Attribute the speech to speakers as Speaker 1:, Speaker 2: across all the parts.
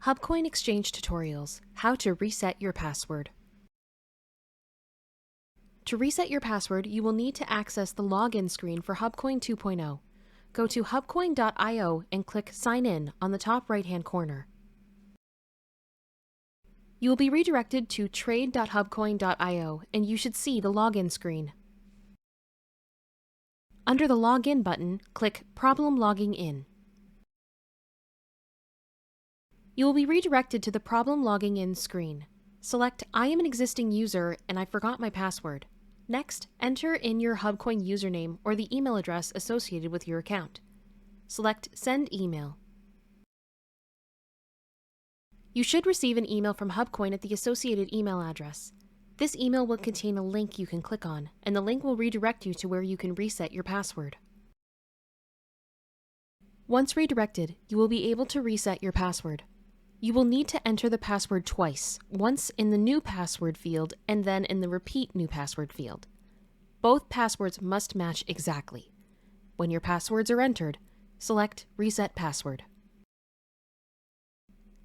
Speaker 1: HubKoin Exchange Tutorials, How to Reset Your Password. To reset your password, you will need to access the login screen for HubKoin 2.0. Go to hubcoin.io and click Sign In on the top right-hand corner. You will be redirected to trade.hubcoin.io and you should see the login screen. Under the Login button, click Problem Logging In. You will be redirected to the Problem Logging In screen. Select I am an existing user and I forgot my password. Next, enter in your HubKoin username or the email address associated with your account. Select Send Email. You should receive an email from HubKoin at the associated email address. This email will contain a link you can click on, and the link will redirect you to where you can reset your password. Once redirected, you will be able to reset your password. You will need to enter the password twice, once in the New Password field and then in the Repeat New Password field. Both passwords must match exactly. When your passwords are entered, select Reset Password.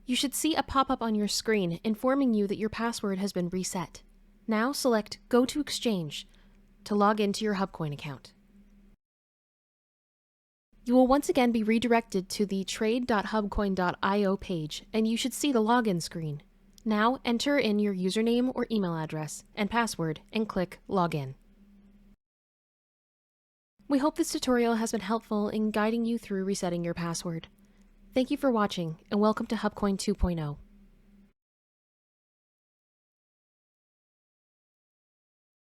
Speaker 1: You should see a pop-up on your screen informing you that your password has been reset. Now select Go to Exchange to log into your HubKoin account. You will once again be redirected to the trade.hubcoin.io page and you should see the login screen. Now enter in your username or email address and password and click Login. We hope this tutorial has been helpful in guiding you through resetting your password. Thank you for watching and welcome to HubKoin 2.0.